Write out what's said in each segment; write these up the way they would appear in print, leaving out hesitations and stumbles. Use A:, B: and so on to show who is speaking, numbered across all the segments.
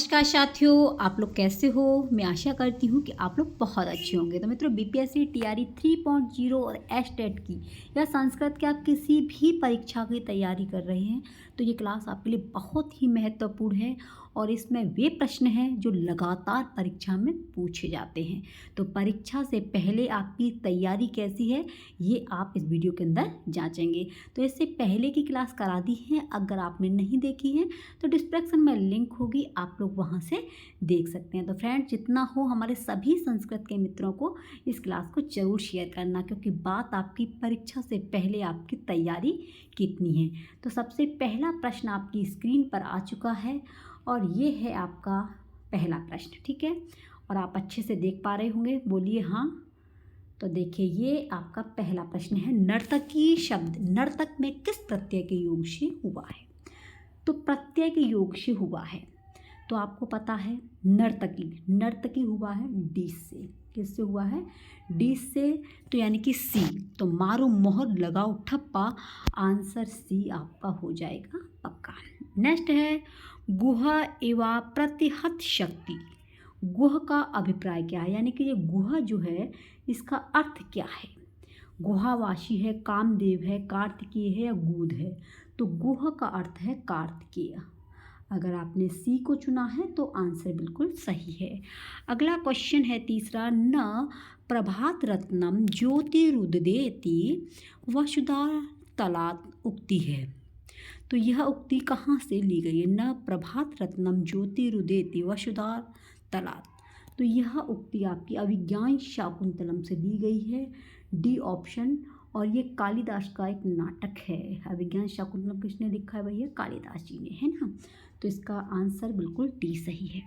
A: नमस्कार साथियों, आप लोग कैसे हो। मैं आशा करती हूँ कि आप लोग बहुत अच्छे होंगे। तो मित्रों, बीपीएससी टीआरई 3.0 और एस्टेट की या संस्कृत के आप किसी भी परीक्षा की तैयारी कर रहे हैं तो ये क्लास आपके लिए बहुत ही महत्वपूर्ण है। और इसमें वे प्रश्न हैं जो लगातार परीक्षा में पूछे जाते हैं। तो परीक्षा से पहले आपकी तैयारी कैसी है ये आप इस वीडियो के अंदर जांचेंगे। तो इससे पहले की क्लास करा दी है, अगर आपने नहीं देखी है तो डिस्क्रिप्शन में लिंक होगी, आप लोग वहाँ से देख सकते हैं। तो फ्रेंड्स, जितना हो हमारे सभी संस्कृत के मित्रों को इस क्लास को जरूर शेयर करना, क्योंकि बात आपकी परीक्षा से पहले आपकी तैयारी कितनी है। तो सबसे पहला प्रश्न आपकी स्क्रीन पर आ चुका है और ये है आपका पहला प्रश्न, ठीक है। और आप अच्छे से देख पा रहे होंगे, बोलिए हाँ। तो देखिए, ये आपका पहला प्रश्न है, नर्तकी शब्द नर्तक में किस प्रत्यय के योग से हुआ है। तो प्रत्यय के योग से हुआ है, तो आपको पता है नर्तकी, नर्तकी हुआ है डी से। किससे हुआ है? डी से, तो यानी कि सी। तो मारो मोहर लगाओ ठप्पा, आंसर सी आपका हो जाएगा पक्का। नेक्स्ट है, गुह एवा प्रतिहत शक्ति। गुह का अभिप्राय क्या है, यानी कि ये गुह जो है इसका अर्थ क्या है। गुहावासी है, कामदेव है, कार्तिकेय है या गुद है। तो गुह का अर्थ है कार्तिकेय। अगर आपने सी को चुना है तो आंसर बिल्कुल सही है। अगला क्वेश्चन है तीसरा, न प्रभात रत्नम ज्योतिरुदयति वसुधा तलात उक्ति है। तो यह उक्ति कहाँ से ली गई है? न प्रभात रत्नम ज्योतिरुदयति वसुधा तलात। तो यह उक्ति आपकी अभिज्ञान शाकुंतलम से ली गई है, डी ऑप्शन। और ये कालिदास का एक नाटक है। अभिज्ञान शाकुंतलम किसने लिखा है भैया? कालिदास जी ने, है ना। तो इसका आंसर बिल्कुल डी सही है।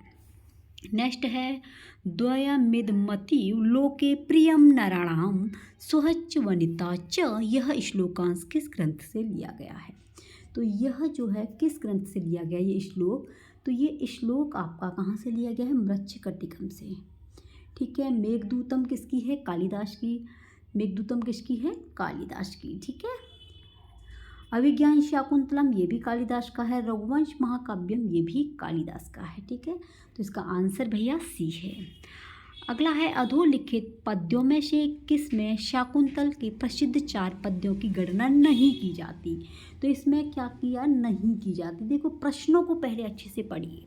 A: नेक्स्ट है, द्वयमिदमति लोके प्रियम नराणाम सुहच वनिता च। यह श्लोकांश किस ग्रंथ से लिया गया है? तो यह जो है किस ग्रंथ से लिया गया ये श्लोक? तो ये श्लोक आपका कहाँ से लिया गया है? मृच्छकटिकम से, ठीक है। मेघदूतम किसकी है? कालिदास की। मेघदूतम किसकी है? कालिदास की, ठीक है। अभिज्ञान शाकुंतलम ये भी कालिदास का है। रघुवंश महाकाव्यम ये भी कालिदास का है, ठीक है। तो इसका आंसर भैया सी है। अगला है, अधोलिखित पद्यों में से किस में शाकुंतल के प्रसिद्ध 4 पद्यों की गणना नहीं की जाती। तो इसमें क्या किया? नहीं की जाती। देखो, प्रश्नों को पहले अच्छे से पढ़िए।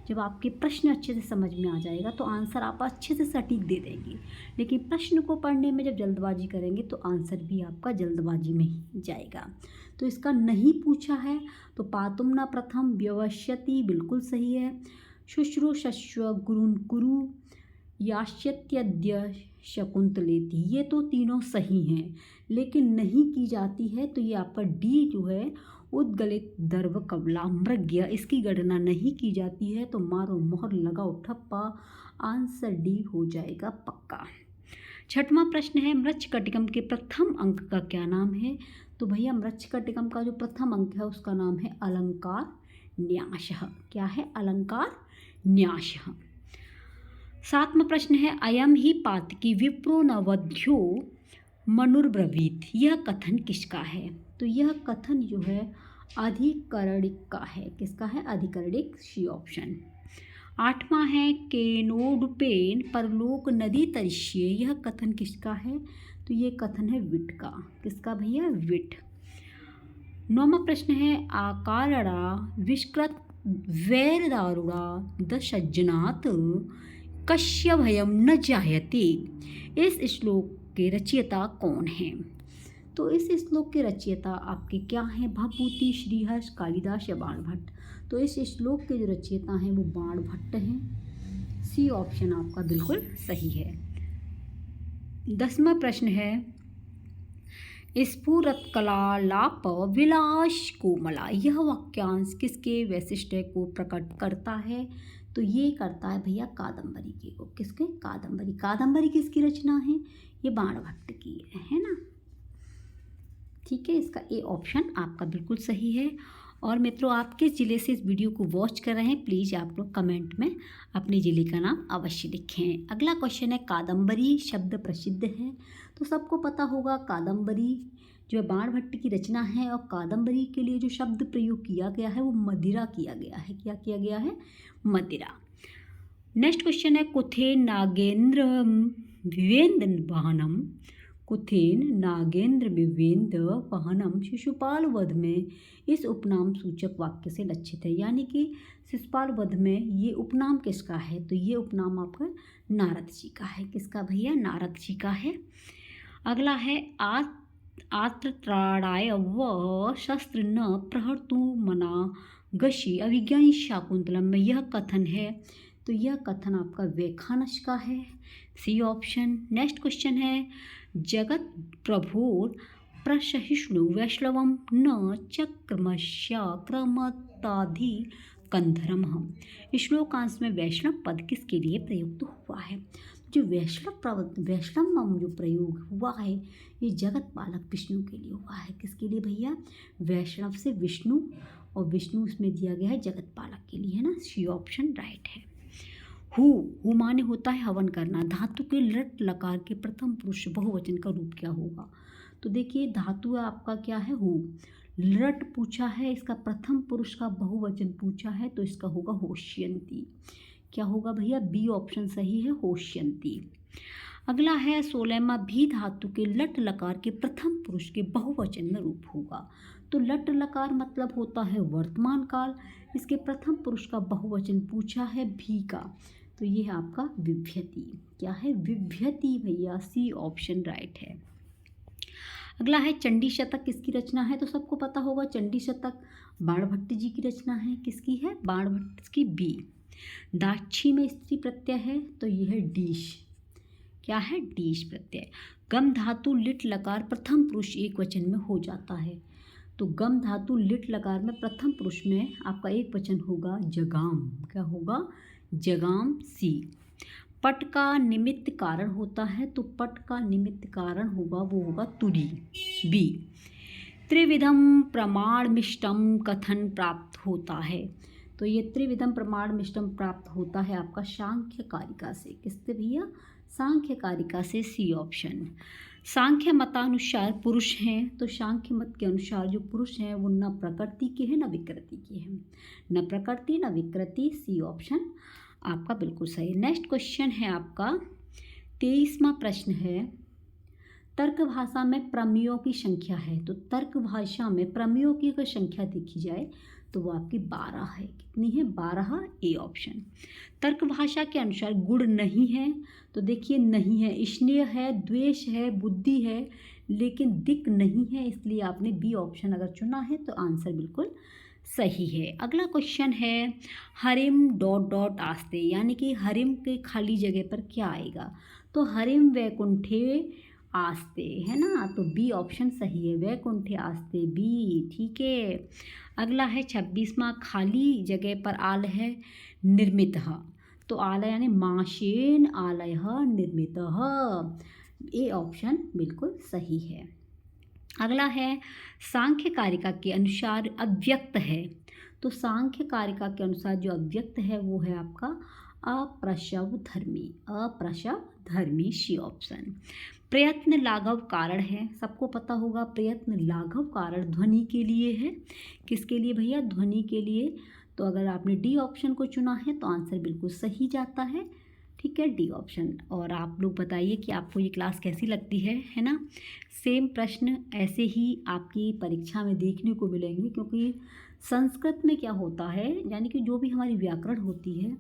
A: जब आपके प्रश्न अच्छे से समझ में आ जाएगा तो आंसर आप अच्छे से सटीक दे देंगे। लेकिन प्रश्न को पढ़ने में जब जल्दबाजी करेंगे तो आंसर भी आपका जल्दबाजी में ही जाएगा। तो इसका नहीं पूछा है। तो पातुम न प्रथम व्यवस्यति बिल्कुल सही है। शुश्रूषस्व गुरुन कुरु यास्यत्यद्य शकुंतलेति, ये तो तीनों सही हैं। लेकिन नहीं की जाती है तो ये आपका डी जो है, उद्गलित दर्भ कबला मृग्य, इसकी गणना नहीं की जाती है। तो मारो मोहर लगाओ ठप्पा, आंसर डी हो जाएगा पक्का। छठवां प्रश्न है, मृच्छकटिकम के प्रथम अंक का क्या नाम है? तो भैया, मृच्छकटिकम का जो प्रथम अंक है उसका नाम है अलंकार न्यासः। क्या है? अलंकार न्यासः। सातवां प्रश्न है, अयम ही पातकी विप्रो न वध्यो मनुर्ब्रवीत। यह कथन किसका है? तो यह कथन जो है अधिकरणिक का है। किसका है? अधिकरणिक, सी ऑप्शन। आठवां है, केनोडुपेन परलोक नदी तरिष्ये। यह कथन किसका है? तो ये कथन है विट का। किसका भैया? विट। नौवां प्रश्न है, आकारड़ा विष्कृत वैर दारुड़ा दशज्जनात् कश्य भयम न जायते। इस श्लोक के रचयिता कौन हैं? तो इस श्लोक के रचयिता आपके क्या हैं? भभूति, श्रीहर्ष, कालिदास या बाणभट्ट। तो इस श्लोक के जो रचयिता हैं वो बाणभट्ट हैं। सी ऑप्शन आपका बिल्कुल सही है। 10वां प्रश्न है, स्फुरत्कलालाप विलास कोमला। यह वाक्यांश किसके वैशिष्ट्य को प्रकट करता है? तो ये करता है भैया कादम्बरी के को। किसके? कादम्बरी। कादम्बरी किसकी रचना है? ये बाणभट्ट की है ना, ठीक है। इसका ए ऑप्शन आपका बिल्कुल सही है। और मित्रों, आप किस ज़िले से इस वीडियो को वॉच कर रहे हैं प्लीज़ आप लोग कमेंट में अपने ज़िले का नाम अवश्य लिखें। अगला क्वेश्चन है, कादम्बरी शब्द प्रसिद्ध है। तो सबको पता होगा कादम्बरी जो बाणभट्ट की रचना है और कादम्बरी के लिए जो शब्द प्रयोग किया गया है वो मदिरा किया गया है। क्या किया गया है? मदिरा। नेक्स्ट क्वेश्चन है कुथेन नागेंद्र विवेंद वाहनम, कुथेन नागेंद्र विवेंद वाहनम शिशुपाल वध में इस उपनाम सूचक वाक्य से लक्षित है। यानी कि शिशुपाल वध में ये उपनाम किसका है? तो ये उपनाम आपका नारद जी का है। किसका भैया? नारद जी का है। अगला है आत्रत्राणाय व शस्त्र न प्रहर्तु मना गशी अभिज्ञानी शाकुंतलम में यह कथन है। तो यह कथन आपका व्याख्यानश का है, सी ऑप्शन। नेक्स्ट क्वेश्चन है जगत प्रभुर प्रसहिष्णु वैष्णवम न चक्रमस्या क्रमताधि कंधरम। श्लोकांश में वैष्णव पद किसके लिए प्रयुक्त हुआ है? जो वैष्णव जो प्रयोग हुआ है ये जगत पालक विष्णु के लिए हुआ है। किसके लिए भैया? वैष्णव से विष्णु, और विष्णु इसमें दिया गया है जगत पालक के लिए, है ना। सी ऑप्शन राइट है। हु माने होता है हवन करना। धातु के लट लकार के प्रथम पुरुष बहुवचन का रूप क्या होगा? तो देखिए धातु आपका क्या है? हु। लट पूछा है, इसका प्रथम पुरुष का बहुवचन पूछा है, तो इसका होगा होष्यंती। क्या होगा भैया? बी ऑप्शन सही है, होष्यंती। अगला है 16वां भी धातु के लट लकार के प्रथम पुरुष के बहुवचन में रूप होगा। तो लट लकार मतलब होता है वर्तमान काल, इसके प्रथम पुरुष का बहुवचन पूछा है भी का, तो ये है आपका विभ्यति। क्या है? विभ्यति भैया, सी ऑप्शन राइट है। अगला है चंडी शतक किसकी रचना है? तो सबको पता होगा चंडी शतक बाणभट्ट जी की रचना है। किसकी है? बाणभट्ट की। बी। दाक्षी में स्त्री प्रत्यय है, तो यह है डीश। क्या है? डीश प्रत्यय। गम धातु लिट लकार प्रथम पुरुष एक वचन में हो जाता है, तो गम धातु लिट लकार में प्रथम पुरुष में आपका एक वचन होगा जगाम। क्या होगा? जगाम, सी। पट का निमित्त कारण होता है, तो पट का निमित्त कारण होगा वो होगा तुरी, बी। त्रिविधम प्रमाणमिष्टम कथन प्राप्त होता है, तो ये त्रिविधम प्रमाणमिष्टम प्राप्त होता है आपका सांख्य कारिका से। किससे भैया? सांख्य कारिका से, सी ऑप्शन। सांख्य मतानुसार पुरुष हैं, तो सांख्य मत के अनुसार जो पुरुष हैं वो न प्रकृति के हैं न विकृति के हैं, न प्रकृति न विकृति, सी ऑप्शन आपका बिल्कुल सही। नेक्स्ट क्वेश्चन है आपका 23वां प्रश्न है तर्क भाषा में प्रमेयों की संख्या है, तो तर्क भाषा में प्रमेयों की अगर संख्या देखी जाए तो वो आपकी 12 है। कितनी है? 12, ए ऑप्शन। तर्क भाषा के अनुसार गुण नहीं है, तो देखिए नहीं है, स्नेह है, द्वेष है, बुद्धि है, लेकिन दिक नहीं है, इसलिए आपने बी ऑप्शन अगर चुना है तो आंसर बिल्कुल सही है। अगला क्वेश्चन है हरिम डॉट डॉट आस्ते, यानी कि हरिम के खाली जगह पर क्या आएगा? तो हरिम वैकुंठे आस्ते, है ना, तो बी ऑप्शन सही है, वैकुंठे आस्ते, बी। ठीक है। अगला है 26वां खाली जगह पर आल है निर्मितः, तो आलय यानी माशेन आलय निर्मितः, ए ऑप्शन बिल्कुल सही है। अगला है सांख्य कारिका के अनुसार अव्यक्त है, तो सांख्य कारिका के अनुसार जो अव्यक्त है वो है आपका अप्रसव धर्मी, अप्रसव धर्मी, सी ऑप्शन। प्रयत्न लाघव कारण है, सबको पता होगा प्रयत्न लाघव कारण ध्वनि के लिए है। किसके लिए भैया? ध्वनि के लिए। तो अगर आपने डी ऑप्शन को चुना है तो आंसर बिल्कुल सही जाता है। ठीक है, डी ऑप्शन। और आप लोग बताइए कि आपको ये क्लास कैसी लगती है ना। सेम प्रश्न ऐसे ही आपकी परीक्षा में देखने को मिलेंगे, क्योंकि संस्कृत में क्या होता है, यानी कि जो भी हमारी व्याकरण होती है,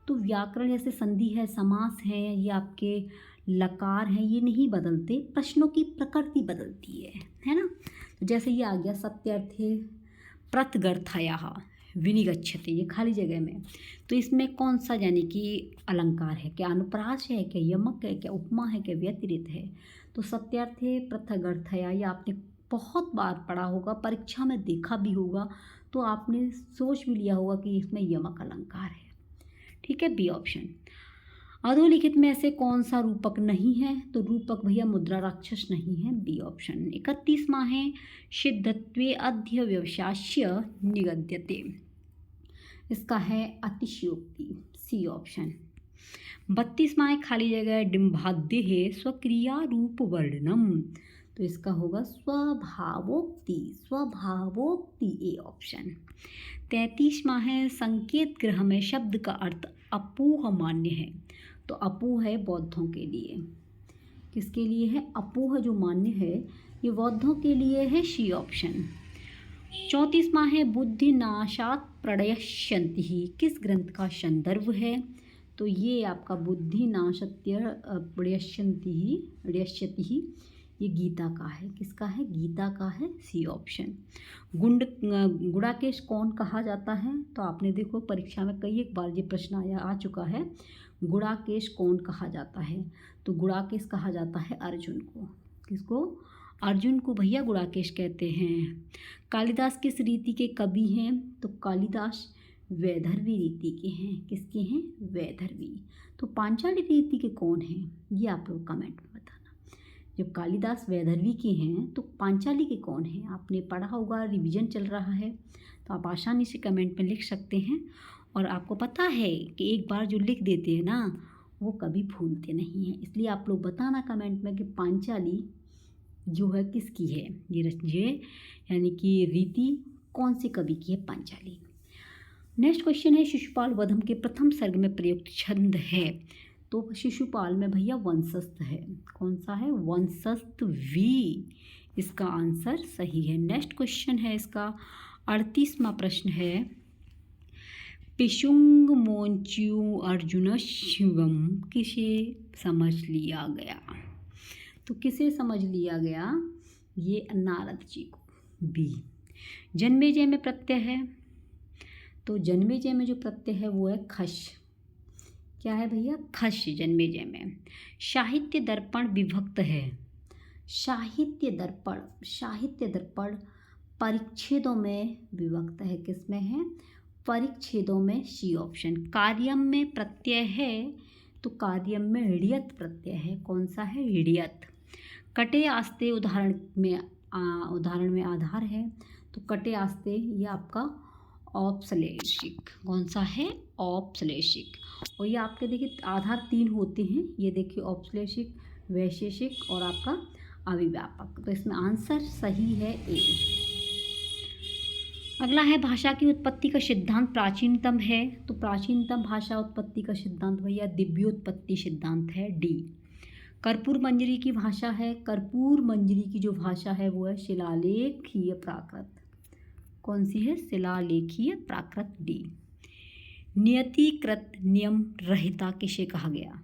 A: तो व्याकरण जैसे संधि है, समास है, ये आपके लकार हैं, ये नहीं बदलते, प्रश्नों की प्रकृति बदलती है ना। तो जैसे ये आ गया सत्यर्थे प्रतगर्थयः विनिगच्छते, ये खाली जगह में, तो इसमें कौन सा यानी कि अलंकार है? क्या अनुप्रास है, क्या यमक है, क्या उपमा है, क्या व्यतिरिक्त है? तो सत्यार्थे प्रथगर्थया, ये आपने बहुत बार पढ़ा होगा, परीक्षा में देखा भी होगा, तो आपने सोच भी लिया होगा कि इसमें यमक अलंकार है। ठीक है, बी ऑप्शन। अधोलिखित में ऐसे कौन सा रूपक नहीं है? तो रूपक भैया मुद्रा राक्षस नहीं है, बी ऑप्शन। 31वां है सिद्धत्वे अध्य व्यवसाय निगद्यते, इसका है अतिशयोक्ति, सी ऑप्शन। 32वां है खाली जगह डिम्बाद्य है स्वक्रिया रूप वर्णनम, तो इसका होगा स्वभावोक्ति, स्वभावोक्ति, ए ऑप्शन। 33वां है, संकेत ग्रह में शब्द का अर्थ अपोह मान्य है। तो अपोह है बौद्धों के लिए, किसके लिए है? अपोह जो मान्य है ये बौद्धों के लिए है, सी ऑप्शन। 34वां है, बुद्धि नाशात प्रणयश्यन्ति ही, किस ग्रंथ का संदर्भ है? तो ये आपका बुद्धि नाशत्य प्रणयश्यति ही, ये गीता का है। किसका है? गीता का है, सी ऑप्शन। गुड़ाकेश कौन कहा जाता है? तो आपने देखो परीक्षा में कई एक बार ये प्रश्न आ चुका है, गुड़ाकेश कौन कहा जाता है? तो गुड़ाकेश कहा जाता है अर्जुन को। किसको? अर्जुन को भैया गुड़ाकेश कहते हैं। कालिदास किस रीति के कवि हैं? तो कालिदास वैदर्भी रीति के हैं। किसके हैं? वैदर्भी। तो पांचाली रीति के कौन हैं? ये आप लोग कमेंट में बताना। जब कालिदास वैदर्भी के हैं तो पांचाली के कौन हैं? आपने पढ़ा होगा, रिवीजन चल रहा है, तो आप आसानी से कमेंट में लिख सकते हैं। और आपको पता है कि एक बार जो लिख देते हैं ना वो कभी भूलते नहीं हैं, इसलिए आप लोग बताना कमेंट में कि पांचाली जो है किसकी है, ये यानी कि रीति कौन से कवि की है? पांचाली। नेक्स्ट क्वेश्चन है, शिशुपाल वधम के प्रथम सर्ग में प्रयुक्त छंद है। तो शिशुपाल में भैया वंशस्थ है। कौन सा है? वंशस्थ वी, इसका आंसर सही है। नेक्स्ट क्वेश्चन है इसका 38वां प्रश्न है, पिशुंग मोंच्यू अर्जुन शिवम किसे समझ लिया गया? तो किसे समझ लिया गया? ये नारद जी को। बी, जन्मेजय में प्रत्यय है। तो जन्मेजय में जो प्रत्यय है वो है खश। क्या है भैया? खश जन्मेजय में। साहित्य दर्पण विभक्त है। साहित्य दर्पण परिच्छेदों में विभक्त है। किसमें है? परिच्छेदों में, सी ऑप्शन। कार्यम में प्रत्यय है तो कार्यम में ऋयत प्रत्यय है। कौन सा है? ऋयत। कटे आस्ते उदाहरण में आधार है। तो कटे आस्ते ये आपका औपश्लेषिक। कौन सा है? औपश्लेषिक। और ये आपके देखिए आधार 3 होते हैं, ये देखिए औपश्लेषिक, वैशेषिक और आपका अभिव्यापक। तो इसमें आंसर सही है ए। अगला है, भाषा की उत्पत्ति का सिद्धांत प्राचीनतम है। तो प्राचीनतम भाषा उत्पत्ति का सिद्धांत भैया दिव्योत्पत्ति सिद्धांत है, डी। कर्पूर मंजरी की भाषा है। कर्पूर मंजरी की जो भाषा है वो है शिलालेखीय प्राकृत। कौन सी है? शिलालेखीय प्राकृत, डी। नियतिकृत नियम रहिता किसे कहा गया?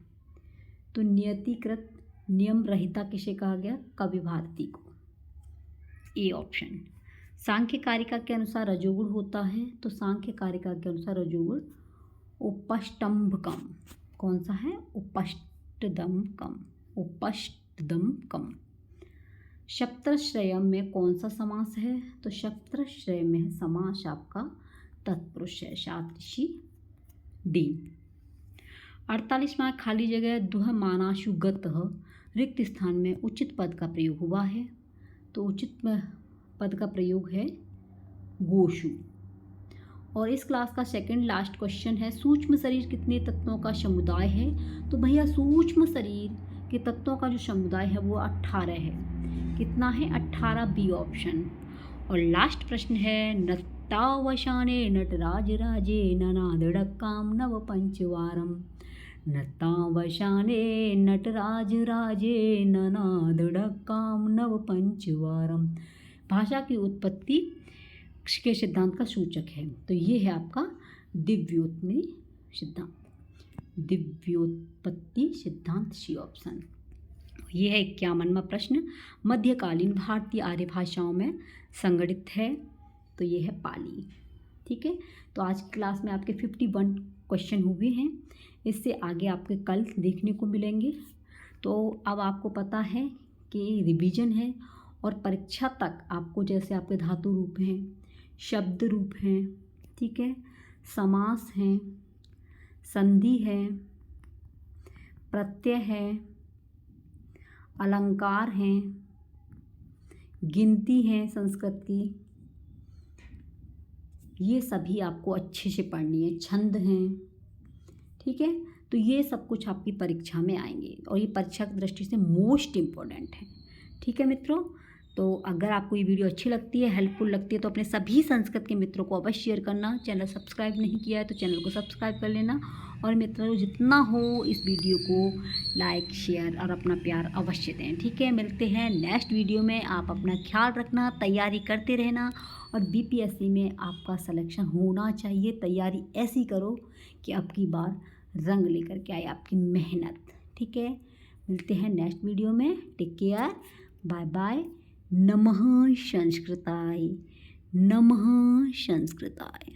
A: तो नियतिकृत नियम रहिता किसे कहा गया? कवि भारती को, ए ऑप्शन। सांख्य कारिका के अनुसार रजोगुण होता है। तो सांख्य कारिका के अनुसार रजोगुण उपष्टम्भकम। कौन सा है? उपष्टदमकम, उपष्टदमकम। सप्तश्रयम में कौन सा समास है? तो सप्तश्रय में समास आपका तत्पुरुष है, सादृशी, डी। 48वां खाली जगह दुह मानाशुगत रिक्त स्थान में उचित पद का प्रयोग हुआ है। तो उचित पद का प्रयोग है गोशु। और इस क्लास का सेकंड लास्ट क्वेश्चन है, सूक्ष्म शरीर कितने तत्वों का समुदाय है? तो भैया सूक्ष्म शरीर के तत्वों का जो समुदाय है वो 18 है। कितना है? 18, बी ऑप्शन। और लास्ट प्रश्न है, नत्तावशाने नटराज राजे ननादड़क्काम नव पंचवारम। नत्तावशाने नटराज राजे ननादड़क्काम नव पंचवारम भाषा की उत्पत्ति के सिद्धांत का सूचक है। तो ये है आपका दिव्योत्पत्ति सिद्धांत, दिव्योत्पत्ति सिद्धांत, सी ऑप्शन। ये है 51वां प्रश्न, मध्यकालीन भारतीय आर्य भाषाओं में संगठित है। तो ये है पाली। ठीक है, तो आज की क्लास में आपके 51 क्वेश्चन हुए हैं। इससे आगे आपके कल देखने को मिलेंगे। तो अब आपको पता है कि रिवीजन है और परीक्षा तक आपको जैसे आपके धातु रूप हैं, शब्द रूप हैं, ठीक है, समास हैं, संधि है, प्रत्यय है, अलंकार हैं, गिनती है संस्कृत की, ये सभी आपको अच्छे से पढ़नी है, छंद हैं। ठीक है, तो ये सब कुछ आपकी परीक्षा में आएंगे और ये परीक्षा की दृष्टि से मोस्ट इम्पोर्टेंट है। ठीक है मित्रों, तो अगर आपको ये वीडियो अच्छी लगती है, हेल्पफुल लगती है, तो अपने सभी संस्कृत के मित्रों को अवश्य शेयर करना। चैनल सब्सक्राइब नहीं किया है तो चैनल को सब्सक्राइब कर लेना, और मित्रों जितना हो इस वीडियो को लाइक, शेयर और अपना प्यार अवश्य दें। ठीक है, मिलते हैं नेक्स्ट वीडियो में। आप अपना ख्याल रखना, तैयारी करते रहना, और बीपीएससी में आपका सिलेक्शन होना चाहिए। तैयारी ऐसी करो कि अब की बार रंग लेकर के आए आपकी मेहनत। ठीक है, मिलते हैं नेक्स्ट वीडियो में। Take care, bye bye. नमः संस्कृताय, नमः संस्कृताय।